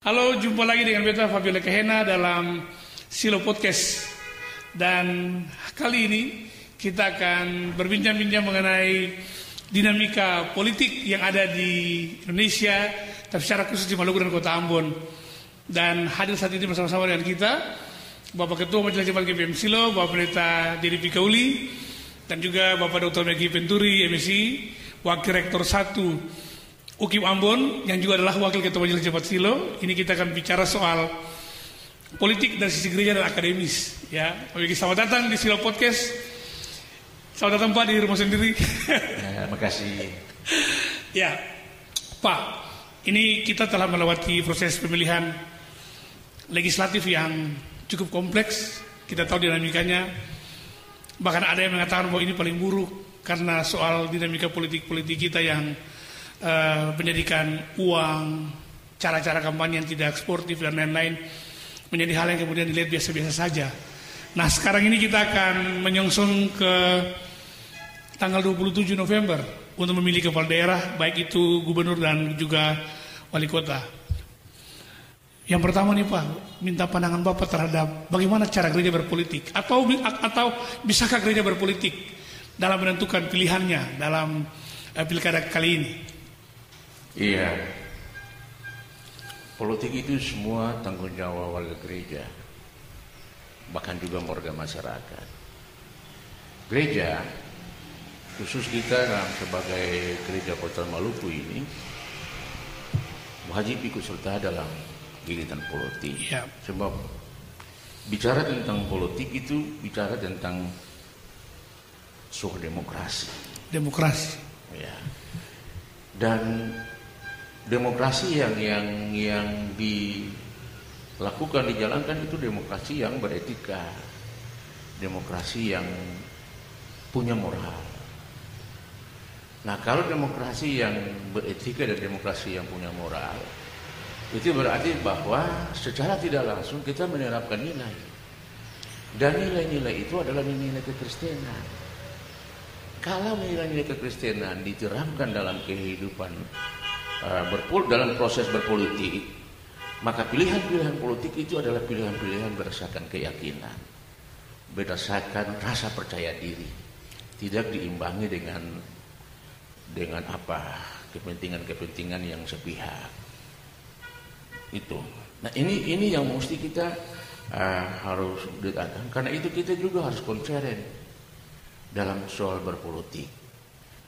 Halo, jumpa lagi dengan Beta Fabiola Kahena dalam Silo Podcast. Dan kali ini kita akan berbincang-bincang mengenai dinamika politik yang ada di Indonesia, tapi secara khusus di Maluku dan Kota Ambon. Dan hadir saat ini bersama-sama dengan kita Bapak Ketua Majelis Jemaat GPM Silo, Bapak Pendeta Diri Pikauli, dan juga Bapak Dr. Megi Penturi, MSI, Wakil Rektor 1 UKIM Ambon, yang juga adalah Wakil Ketua Majelis Jemaat Silo. Ini kita akan bicara soal politik dari sisi gereja dan akademis. Ya, selamat datang di Silo Podcast. Selamat datang Pak di rumah sendiri. Terima kasih. Ya, Pak, ini kita telah melewati proses pemilihan legislatif yang cukup kompleks. Kita tahu dinamikanya. Bahkan ada yang mengatakan bahwa ini paling buruk karena soal dinamika politik kita yang pendidikan uang, cara-cara kampanye yang tidak sportif dan lain-lain menjadi hal yang kemudian dilihat biasa-biasa saja. Nah, sekarang ini kita akan menyongsong ke tanggal 27 November untuk memilih kepala daerah, baik itu gubernur dan juga wali kota. Yang pertama nih Pak, minta pandangan Bapak terhadap bagaimana cara gereja berpolitik, atau bisakah gereja berpolitik dalam menentukan pilihannya dalam pilkada kali ini? Iya, politik itu semua tanggung jawab warga gereja, bahkan juga warga masyarakat. Gereja, khusus kita sebagai gereja Kota Maluku ini, wajib ikut serta dalam kegiatan politik. Ya. Sebab bicara tentang politik itu bicara tentang soal demokrasi. Demokrasi. Ya. Dan demokrasi yang dilakukan, dijalankan itu demokrasi yang beretika, demokrasi yang punya moral. Nah, kalau demokrasi yang beretika dan demokrasi yang punya moral, itu berarti bahwa secara tidak langsung kita menerapkan nilai, dan nilai-nilai itu adalah nilai kekristenan. Kalau nilai-nilai kekristenan diterapkan dalam kehidupan dalam proses berpolitik, maka pilihan-pilihan politik itu adalah pilihan-pilihan berdasarkan keyakinan, berdasarkan rasa percaya diri, tidak diimbangi dengan kepentingan-kepentingan yang sepihak. Itu. Nah, ini yang mesti kita harus dekatkan. Karena itu kita juga harus konseren dalam soal berpolitik.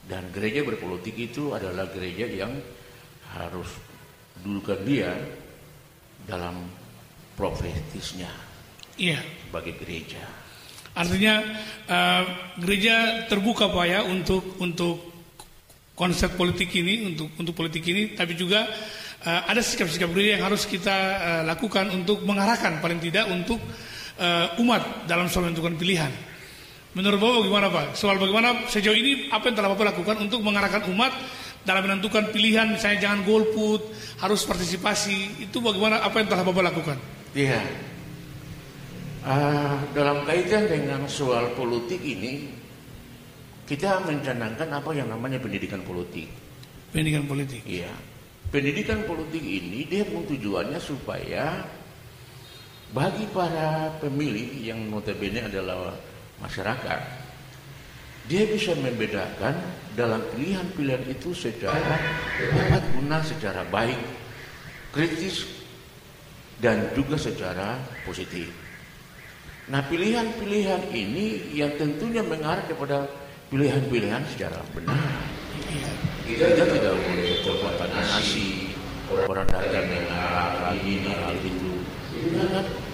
Dan gereja berpolitik itu adalah gereja yang harus dudukan dia dalam profetisnya. Iya. Sebagai gereja. Artinya gereja terbuka Pak ya untuk konsep politik ini, untuk politik ini, tapi juga ada sikap-sikap gereja yang harus kita lakukan untuk mengarahkan paling tidak untuk umat dalam soal menentukan pilihan. Menurut Bapak bagaimana Pak? Soal bagaimana sejauh ini apa yang telah Bapak lakukan untuk mengarahkan umat dalam menentukan pilihan, misalnya jangan golput, harus partisipasi, itu bagaimana, apa yang telah Bapak lakukan? Iya. Dalam kaitan dengan soal politik ini, kita mencanangkan apa yang namanya pendidikan politik. Pendidikan politik. Iya. Pendidikan politik ini dia tujuannya supaya bagi para pemilih yang notabene adalah masyarakat, dia bisa membedakan dalam pilihan-pilihan itu secara dapat guna, secara baik, kritis, dan juga secara positif. Nah, pilihan-pilihan ini yang tentunya mengarah kepada pilihan-pilihan secara benar. Kita tidak boleh terkontaminasi orang datang dengan hal ini, hal itu.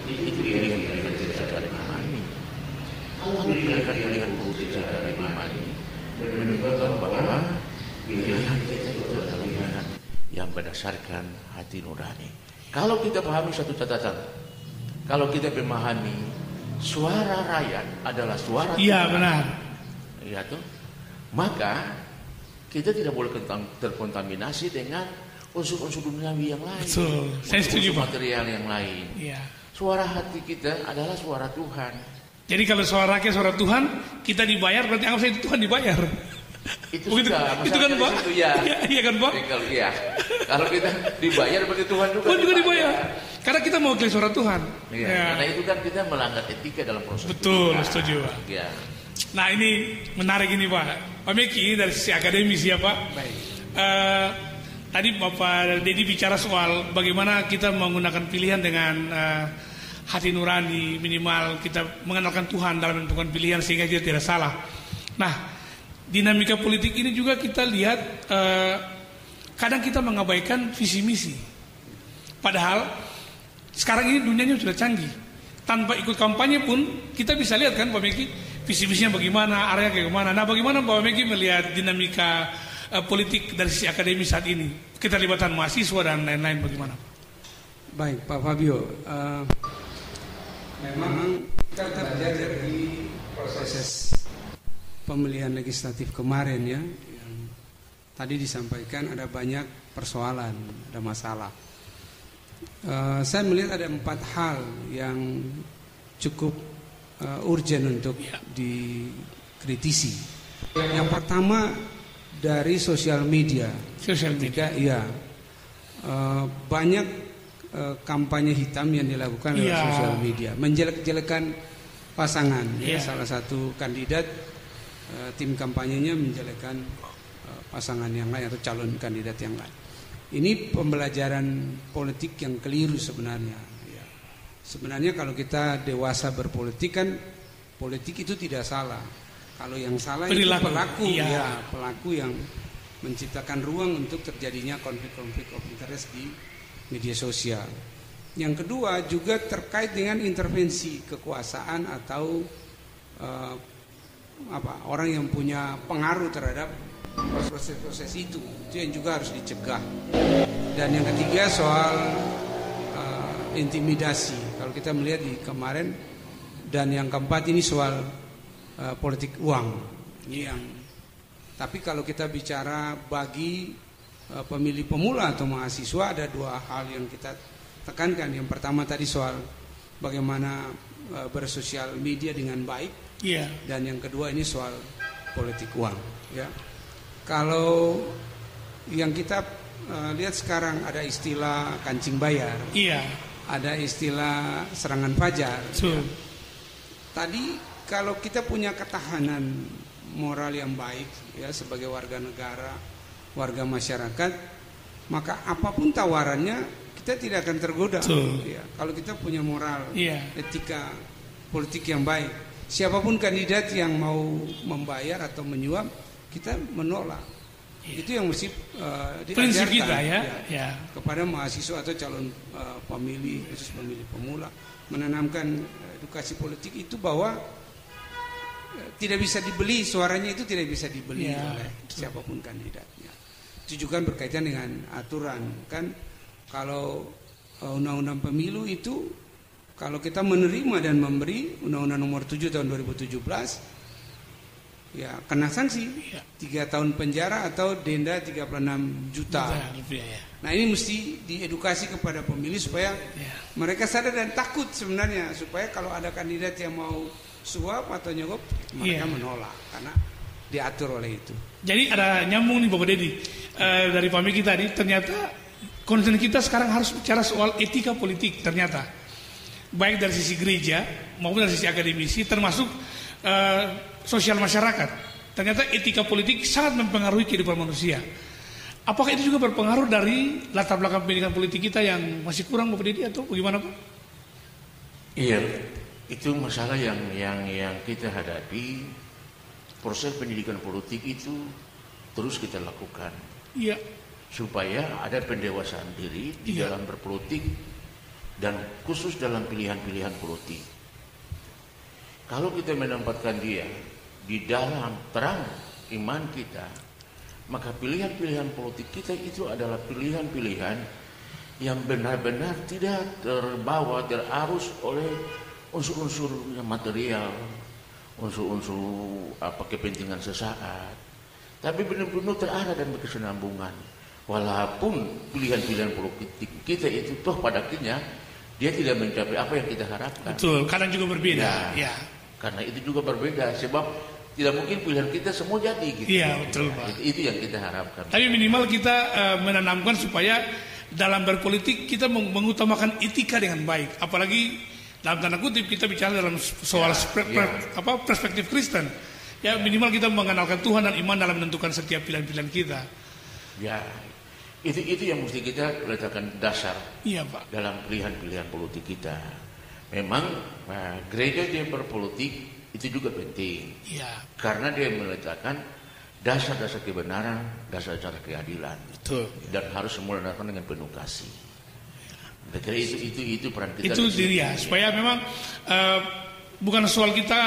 Itu pilihan-pilihan tidak secara imani. Kalau pilihan-pilihan politik secara imani menunjukkan bahwa pilihan kita itu adalah pilihan yang berdasarkan hati nurani. Kalau kita pahami satu catatan, kalau kita memahami suara rakyat adalah suara Iya benar. Ya tuh, maka kita tidak boleh terkontaminasi dengan unsur-unsur duniawi yang lain. Betul, saya setuju Pak. Material yang lain. Iya. Suara hati kita adalah suara Tuhan. Jadi kalau suara rakyat, suara Tuhan, kita dibayar, berarti anggap saja Tuhan dibayar. Itu begitu, sudah itu kan Pak? situ, ya. Iya kan Pak? Kalau kita dibayar berarti Tuhan juga. Tuhan juga dibayar. Karena kita mau wakili suara Tuhan. Iya. Ya. Karena itu kan kita melanggar etika dalam proses. Betul, setuju Pak. Ya. Nah ini menarik ini Pak. Pak Meki dari sisi akademis ya Pak. Baik. Tadi Bapak Dedi bicara soal bagaimana kita menggunakan pilihan dengan hati nurani, minimal kita mengenalkan Tuhan dalam menentukan pilihan sehingga kita tidak salah. Nah, dinamika politik ini juga kita lihat kadang kita mengabaikan visi misi. Padahal sekarang ini dunianya sudah canggih. Tanpa ikut kampanye pun kita bisa lihat kan Pak Meki visi misinya bagaimana, arahnya kayak gimana. Nah, bagaimana Pak Meki melihat dinamika politik dari sisi akademis saat ini? Keterlibatan mahasiswa dan lain-lain bagaimana? Baik Pak Fabio, memang kita belajar dari proses pemilihan legislatif kemarin ya, yang tadi disampaikan ada banyak persoalan, ada masalah. Saya melihat ada 4 hal yang cukup urgent untuk dikritisi. Yang pertama dari sosial media. Sosial media. Iya, banyak kampanye hitam yang dilakukan lewat sosial media, menjelek-jelekan pasangan. Ya, salah satu kandidat tim kampanyenya menjelekkan pasangan yang lain atau calon kandidat yang lain. Ini pembelajaran politik yang keliru sebenarnya. Ya. Sebenarnya kalau kita dewasa berpolitik kan politik itu tidak salah. Kalau yang salah perilaku. Itu pelaku, iya. Pelaku yang menciptakan ruang untuk terjadinya konflik-konflik of interest di media sosial. Yang kedua juga terkait dengan intervensi kekuasaan atau orang yang punya pengaruh terhadap proses-proses itu yang juga harus dicegah. Dan yang ketiga soal intimidasi. Kalau kita melihat di kemarin, dan yang keempat ini soal politik uang. Ini yang. Tapi kalau kita bicara bagi pemilih pemula atau mahasiswa, ada 2 hal yang kita tekankan. Yang pertama tadi soal bagaimana bersosial media dengan baik. Iya. Dan yang kedua ini soal politik uang. Ya. Kalau yang kita lihat sekarang ada istilah kancing bayar. Iya. Ada istilah serangan fajar. Ya. Tadi kalau kita punya ketahanan moral yang baik ya sebagai warga negara, warga masyarakat, maka apapun tawarannya kita tidak akan tergoda. Ya. Kalau kita punya moral, etika politik yang baik, siapapun kandidat yang mau membayar atau menyuap, kita menolak. Itu yang mesti prinsip kita kepada mahasiswa atau calon pemilih, khusus pemilih pemula, menanamkan edukasi politik itu bahwa tidak bisa dibeli, suaranya itu tidak bisa dibeli oleh siapapun kandidatnya. Itu juga berkaitan dengan aturan kan. Kalau undang-undang pemilu itu, kalau kita menerima dan memberi, Undang-Undang Nomor 7 tahun 2017, ya kena sanksi 3 tahun penjara atau denda 36 juta. Nah ini mesti diedukasi kepada pemilih supaya mereka sadar dan takut sebenarnya, supaya kalau ada kandidat yang mau suap atau nyogok, mereka menolak karena diatur oleh itu. Jadi ada nyambung nih Bapak Dedi dari Pak Meki tadi, ternyata konsen kita sekarang harus bicara soal etika politik. Ternyata baik dari sisi gereja maupun dari sisi akademisi, termasuk sosial masyarakat. Ternyata etika politik sangat mempengaruhi kehidupan manusia. Apakah itu juga berpengaruh dari latar belakang pendidikan politik kita yang masih kurang Bapak Dedi atau bagaimana Pak? Iya. Itu masalah yang kita hadapi. Proses pendidikan politik itu terus kita lakukan. Iya. Supaya ada pendewasaan diri di dalam berpolitik dan khusus dalam pilihan-pilihan politik. Kalau kita menempatkan dia di dalam terang iman kita, maka pilihan-pilihan politik kita itu adalah pilihan-pilihan yang benar-benar tidak terbawa, terarus oleh unsur-unsur material, unsur-unsur kepentingan sesaat, tapi benar-benar terarah dan berkesinambungan. Walaupun pilihan-pilihan politik kita itu toh pada akhirnya dia tidak mencapai apa yang kita harapkan. Betul, kadang juga berbeda. Karena itu juga berbeda, sebab tidak mungkin pilihan kita semua jadi gitu. Iya, betul, Pak. Itu yang kita harapkan. Tapi minimal kita menanamkan supaya dalam berpolitik kita mengutamakan etika dengan baik. Apalagi dalam tanda kutip kita bicara dalam soal perspektif Kristen. Ya minimal kita mengenalkan Tuhan dan iman dalam menentukan setiap pilihan-pilihan kita. Ya, itu yang mesti kita letakkan dasar. Iya, Pak. Dalam pilihan-pilihan politik kita. Memang gereja dia berpolitik itu juga penting. Iya. Karena dia meletakkan dasar-dasar kebenaran, dasar-dasar keadilan. Betul. Dan harus semua dilakukan dengan penuh kasih. Saya kira itu peran kita. Itu diri ya, supaya memang bukan soal kita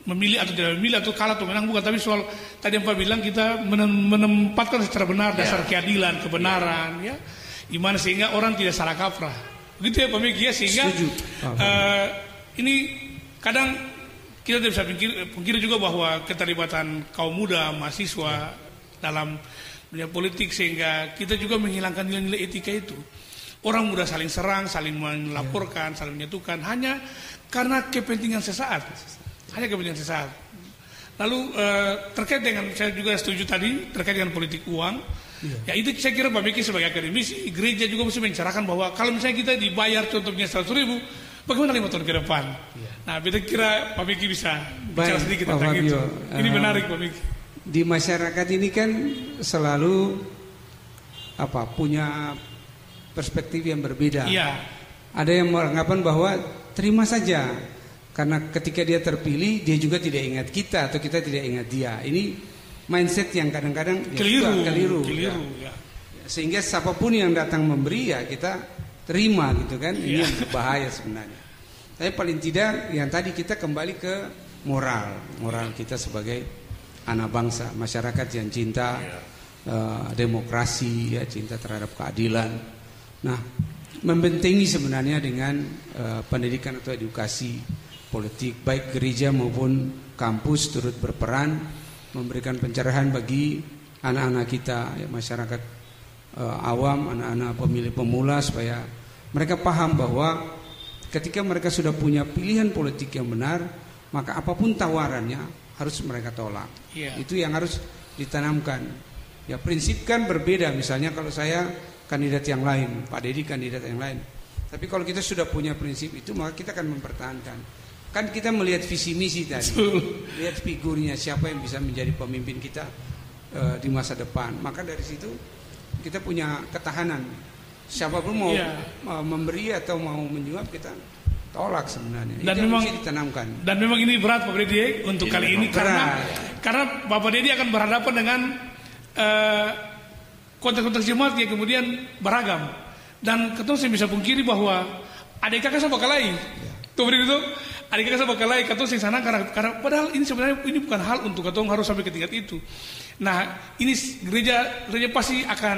memilih atau tidak memilih atau kalah atau menang, bukan, tapi soal tadi yang Pak bilang kita menempatkan secara benar dasar keadilan, kebenaran, ya, iman sehingga orang tidak salah kaprah. Begitu ya Pak Megi ya, sehingga ini kadang kita tidak bisa pungkiri juga bahwa keterlibatan kaum muda, mahasiswa dalam dunia politik sehingga kita juga menghilangkan nilai-nilai etika itu. Orang mudah saling serang, saling melaporkan, saling menyatukan hanya karena kepentingan sesaat. Hanya kepentingan sesaat. Lalu terkait dengan, saya juga setuju tadi terkait dengan politik uang. Ya itu saya kira Pak Meki sebagai akademisi, gereja juga mesti mencerahkan bahwa kalau misalnya kita dibayar contohnya 100.000, bagaimana 5 tahun ke depan? Nah, kita kira Pak Meki bisa bicara sedikit tentang itu. Ini menarik Pak Meki. Di masyarakat ini kan selalu punya perspektif yang berbeda. Iya. Ada yang menganggapan bahwa terima saja karena ketika dia terpilih dia juga tidak ingat kita atau kita tidak ingat dia. Ini mindset yang kadang-kadang keliru. Ya. Sehingga siapapun yang datang memberi ya kita terima gitu kan. Ini yang berbahaya sebenarnya. Tapi paling tidak yang tadi kita kembali ke moral kita sebagai anak bangsa, masyarakat yang cinta demokrasi, ya, cinta terhadap keadilan. Nah, membentengi sebenarnya dengan pendidikan atau edukasi politik, baik gereja maupun kampus turut berperan memberikan pencerahan bagi anak-anak kita, ya, masyarakat awam, anak-anak pemilih pemula, supaya mereka paham bahwa ketika mereka sudah punya pilihan politik yang benar, maka apapun tawarannya harus mereka tolak. Itu yang harus ditanamkan. Ya, prinsip kan berbeda. Misalnya kalau saya kandidat yang lain, Pak Dedi kandidat yang lain. Tapi kalau kita sudah punya prinsip itu, maka kita akan mempertahankan. Kan kita melihat visi misi tadi, lihat figurnya siapa yang bisa menjadi pemimpin kita di masa depan. Maka dari situ kita punya ketahanan. Siapapun mau memberi atau mau menyuap, kita tolak sebenarnya. Dan itu memang mesti ditanamkan. Dan memang ini berat Pak Dedi untuk kali ini karena Bapak Dedi akan berhadapan dengan konteks-konteks jemaat yang kemudian beragam. Dan ketemu saya bisa pungkiri bahwa adik kakak saya bakal lain. Tuh itu adik kakak saya bakal lain. Ketemu saya sana karena padahal ini sebenarnya ini bukan hal untuk ketemu harus sampai ke tingkat itu. Nah ini gereja pasti akan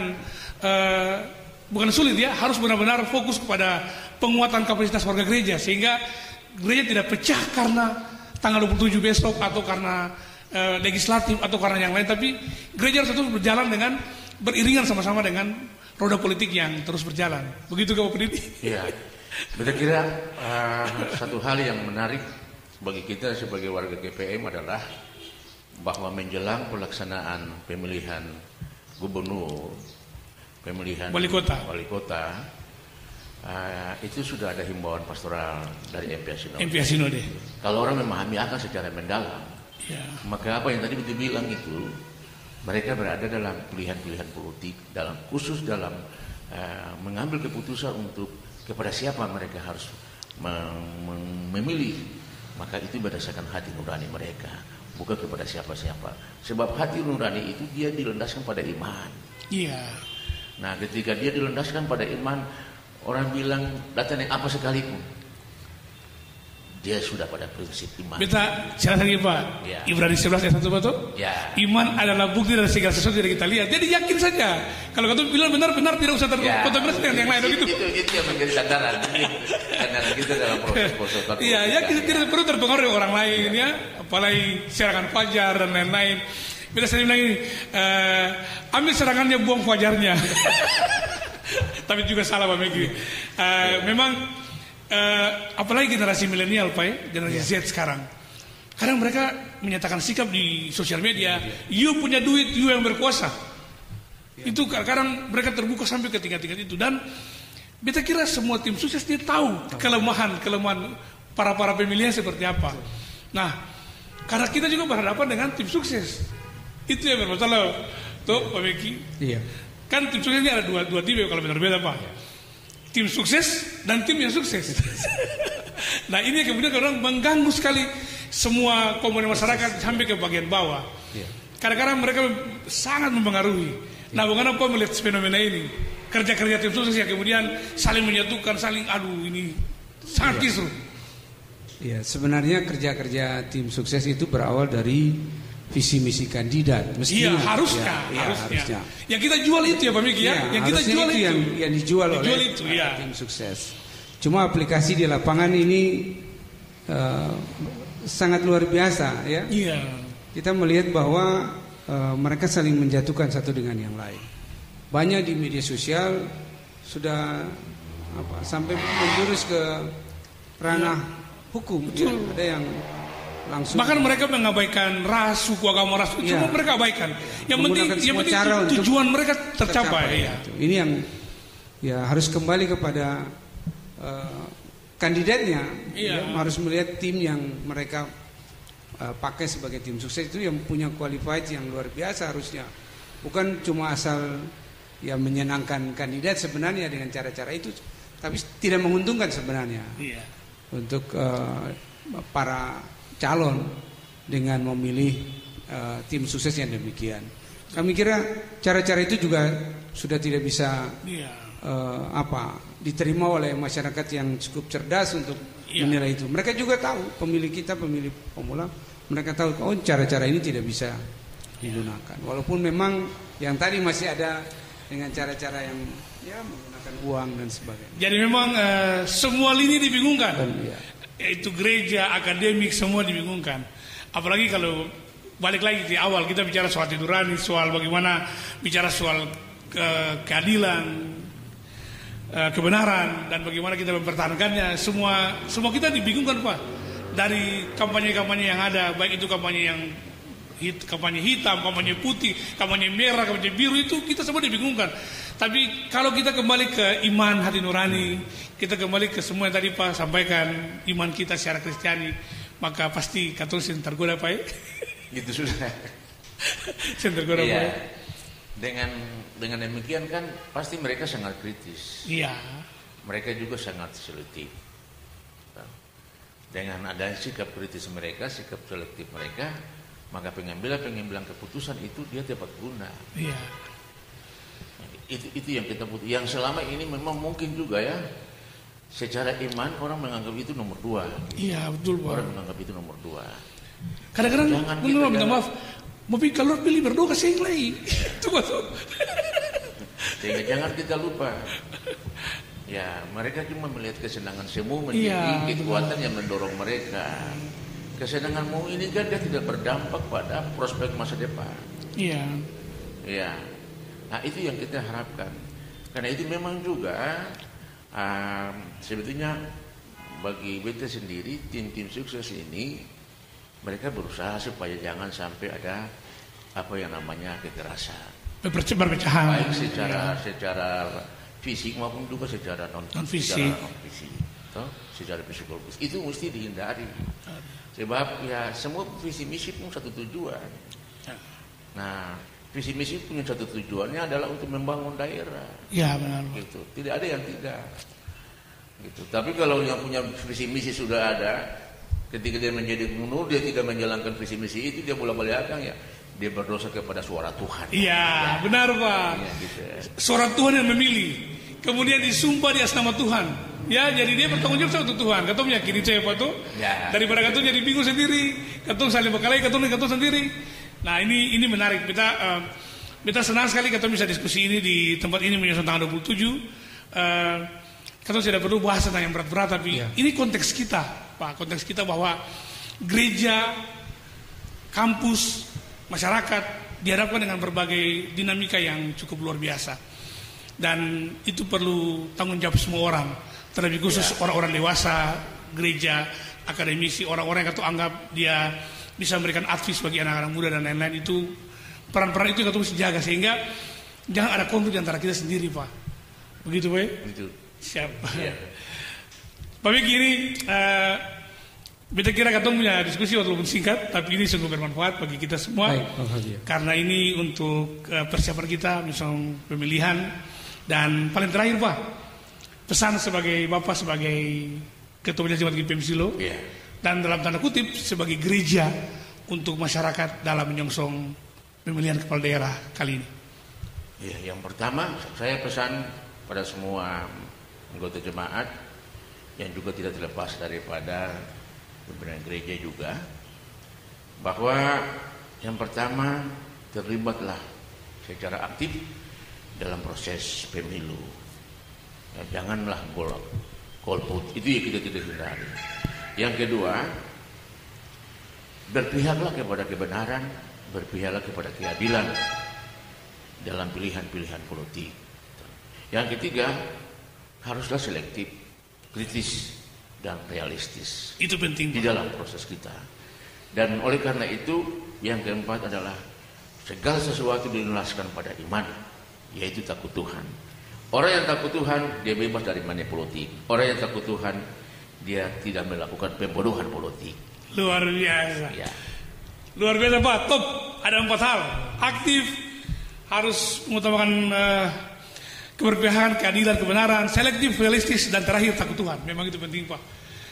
bukan sulit ya, harus benar-benar fokus kepada penguatan kapasitas warga gereja sehingga gereja tidak pecah karena tanggal 27 besok atau karena legislatif atau karena yang lain, tapi gereja harus terus berjalan dengan beriringan sama-sama dengan roda politik yang terus berjalan. Begitu Pak Penditi? Iya. Saya kira satu hal yang menarik bagi kita sebagai warga GPM adalah bahwa menjelang pelaksanaan pemilihan gubernur, pemilihan wali kota, itu sudah ada himbauan pastoral dari MPA Sinode. Kalau orang memahami akan secara mendalam, maka apa yang tadi dibilang itu, mereka berada dalam pilihan-pilihan politik, khusus dalam mengambil keputusan untuk kepada siapa mereka harus memilih, maka itu berdasarkan hati nurani mereka, bukan kepada siapa-siapa. Sebab hati nurani itu dia dilandaskan pada iman. Iya. Nah, ketika dia dilandaskan pada iman, orang bilang datang yang apa sekalipun, dia sudah pada prinsip iman. Kita cara lagi Pak. Ya. Ibrani 11 ayat 1 betul? Ya. Iman adalah bukti dari segala sesuatu yang kita lihat. Jadi yakin saja. Kalau kata bilang benar-benar tidak usah terkontaminasi dengan yang lain begitu. Itu yang menjadi sandaran. Sandaran kita dalam proses. Iya, ya kita tidak perlu terpengaruh oleh orang lain ya, apalagi serangan fajar dan lain-lain. Bila saya bilang ini, ambil serangannya, buang fajarnya. Tapi juga salah Pak Megi. Memang apalagi generasi milenial Pak ya, generasi Z sekarang. Kadang mereka menyatakan sikap di sosial media, you punya duit, you yang berkuasa. Itu kadang mereka terbuka sampai ke tingkat-tingkat itu. Dan beta kira semua tim sukses dia tahu kelemahan para pemilihan seperti apa. Nah, karena kita juga berhadapan dengan tim sukses, itu yang bermasalah, tuh Pak Beki. Iya. Kan tim sukses ini ada dua tim kalau berbeda Pak. Tim sukses dan tim yang sukses. Nah ini kemudian orang mengganggu sekali semua komponen masyarakat sampai ke bagian bawah. Kadang-kadang mereka sangat mempengaruhi. Nah bagaimana Pak melihat fenomena ini? Kerja-kerja tim sukses yang kemudian saling menyatukan, ini sangat kisruh. Ya, sebenarnya kerja-kerja tim sukses itu berawal dari visi misi kandidat. Mestinya. Iya, harusnya. Yang kita jual itu ya Pak Miki ya. Yang kita jual itu yang dijual oleh tim sukses. Cuma aplikasi di lapangan ini sangat luar biasa ya. Iya. Kita melihat bahwa mereka saling menjatuhkan satu dengan yang lain. Banyak di media sosial sudah sampai menjurus ke ranah hukum. Ya. Ada yang langsung. Bahkan mereka mengabaikan ras, suku, agama, ras, semua mereka abaikan. Yang penting tujuan mereka tercapai. Ya. Ini yang harus kembali kepada kandidatnya. Harus melihat tim yang mereka pakai sebagai tim sukses itu yang punya qualified yang luar biasa harusnya. Bukan cuma asal menyenangkan kandidat sebenarnya dengan cara-cara itu, tapi tidak menguntungkan sebenarnya untuk para calon dengan memilih tim sukses yang demikian. Kami kira cara-cara itu juga sudah tidak bisa diterima oleh masyarakat yang cukup cerdas untuk menilai itu. Mereka juga tahu, pemilih kita, pemilih pemula, mereka tahu cara-cara ini tidak bisa digunakan. Walaupun memang yang tadi masih ada dengan cara-cara yang menggunakan uang dan sebagainya. Jadi memang semua lini dibingungkan. Yaitu gereja, akademik, semua dibingungkan. Apalagi kalau balik lagi di awal kita bicara soal nurani, soal bagaimana bicara soal keadilan, kebenaran, dan bagaimana kita mempertahankannya. Semua kita dibingungkan Pak. Dari kampanye-kampanye yang ada, baik itu kampanye yang kampanye hitam, kampanye putih, kampanye merah, kampanye biru, itu kita semua dibingungkan. Tapi kalau kita kembali ke iman hati nurani, kita kembali ke semua yang tadi Pak sampaikan, iman kita secara Kristiani, maka pasti katolisen tergoda Pak. Gitu sudah. Tergoda Pak. Dengan demikian kan pasti mereka sangat kritis. Iya. Mereka juga sangat selektif. Dengan ada sikap kritis mereka, sikap selektif mereka, maka pengambilan keputusan itu dia tepat guna. Iya. Itu yang kita butuh. Yang selama ini memang mungkin juga ya, secara iman orang menganggap itu nomor 2. Iya betul Pak. Orang menganggap itu nomor 2. Kadang-kadang minta maaf, tapi kalau pilih berdoa kasih yang lain. Itu masuk. Sehingga jangan kita lupa. Ya, mereka cuma melihat kesenangan semu menjadi kekuatan yang mendorong mereka. Kesenanganmu ini kan dia tidak berdampak pada prospek masa depan. Iya. Ya. Nah itu yang kita harapkan. Karena itu memang juga sebetulnya bagi beta sendiri tim-tim sukses ini mereka berusaha supaya jangan sampai ada apa yang namanya kekerasan. Perpecahan. Baik secara fisik maupun juga secara non fisik. Secara psikologis itu mesti dihindari. Sebab ya semua visi misi pun satu tujuan. Nah, visi misi punya satu tujuannya adalah untuk membangun daerah. Ya benar. Gitu. Tidak ada yang tidak. Gitu. Tapi kalau yang punya visi misi sudah ada, ketika dia menjadi gubernur dia tidak menjalankan visi misi itu, dia bolak-balik ya. Dia berdosa kepada suara Tuhan. Iya, benar Pak. Ya, gitu. Suara Tuhan yang memilih, kemudian disumpah di atas nama Tuhan. Ya, jadi dia bertanggung jawab sama Tuhan. Katong meyakini siapa tuh? Ya. Daripada katong jadi bingung sendiri, katong saling berkelahi, katong sendiri. Nah, ini menarik. Kita senang sekali katong bisa diskusi ini di tempat ini menyusun tanggal 27. Katong tidak perlu bahas tentang yang berat-berat, tapi ini konteks kita, Pak. Konteks kita bahwa gereja, kampus, masyarakat dihadapkan dengan berbagai dinamika yang cukup luar biasa. Dan itu perlu tanggung jawab semua orang. Terlebih khusus orang-orang dewasa, gereja, akademisi, orang-orang yang anggap dia bisa memberikan advice bagi anak-anak muda dan lain-lain. Itu peran-peran itu yang kita mesti jaga sehingga jangan ada konflik antara kita sendiri, Pak. Begitu, Pak? Begitu. Siap. Ya. Pak Beki, ini beta kira kita punya diskusi walaupun singkat, tapi ini sungguh bermanfaat bagi kita semua. Baik, Pak Fabio. Karena ini untuk persiapan kita misalnya pemilihan. Dan paling terakhir, Pak, pesan sebagai Bapak sebagai Ketua Majelis Jemaat GPM Silo, Ya. dan dalam tanda kutip sebagai gereja untuk masyarakat dalam menyongsong pemilihan kepala daerah kali ini. Ya, yang pertama saya pesan pada semua anggota jemaat yang juga tidak terlepas daripada pimpinan gereja juga, bahwa yang pertama terlibatlah secara aktif dalam proses pemilu. Ya, janganlah golput, itu yang kita tidak hindari. Yang kedua, berpihaklah kepada kebenaran, berpihaklah kepada keadilan dalam pilihan-pilihan politik. Yang ketiga, haruslah selektif, kritis, dan realistis. Itu penting, di Pak. dalam proses kita. Dan oleh karena itu, yang keempat adalah segala sesuatu dilandaskan pada iman, yaitu takut Tuhan. Orang yang takut Tuhan, dia bebas dari money politik. Orang yang takut Tuhan, dia tidak melakukan pembodohan politik. Luar biasa. Ya. Luar biasa, Pak. Top. Ada 4 hal. Aktif, harus mengutamakan keberpihakan, keadilan, kebenaran, selektif, realistis, dan terakhir takut Tuhan. Memang itu penting, Pak.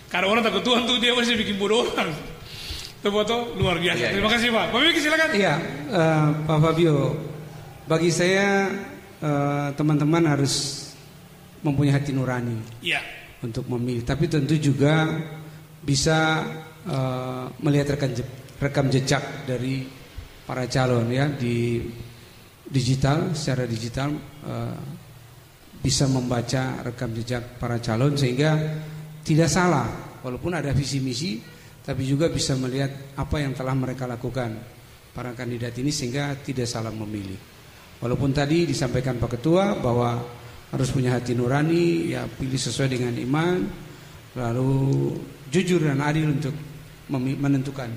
Karena orang takut Tuhan tuh dia pasti bikin bodoh orang. Itu luar biasa. Ya, Terima kasih, Pak. Pak Beki, silakan. Iya, Pak Fabio. Bagi saya teman-teman harus mempunyai hati nurani Iya. untuk memilih. Tapi tentu juga bisa melihat rekam jejak dari para calon ya di digital, secara digital bisa membaca rekam jejak para calon sehingga tidak salah walaupun ada visi misi, tapi juga bisa melihat apa yang telah mereka lakukan para kandidat ini sehingga tidak salah memilih. Walaupun tadi disampaikan Pak Ketua bahwa harus punya hati nurani, ya pilih sesuai dengan iman, lalu jujur dan adil untuk menentukan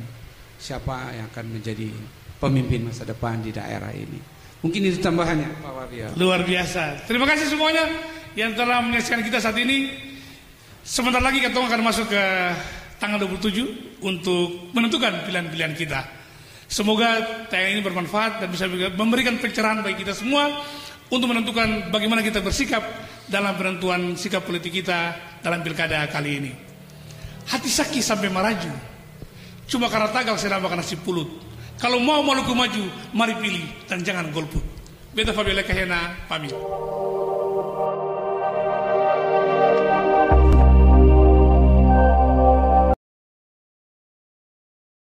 siapa yang akan menjadi pemimpin masa depan di daerah ini. Mungkin itu tambahannya, Pak Fabio. Luar biasa. Terima kasih semuanya yang telah menyaksikan kita saat ini. Sebentar lagi kita akan masuk ke tanggal 27 untuk menentukan pilihan-pilihan kita. Semoga tayangan ini bermanfaat dan bisa memberikan pencerahan bagi kita semua untuk menentukan bagaimana kita bersikap dalam penentuan sikap politik kita dalam pilkada kali ini. Hati sakit sampai meraju, cuma karena tagal saya makan nasi pulut. Kalau mau Maluku maju, mari pilih dan jangan golput. Beta Fabio Lekahena, pamit.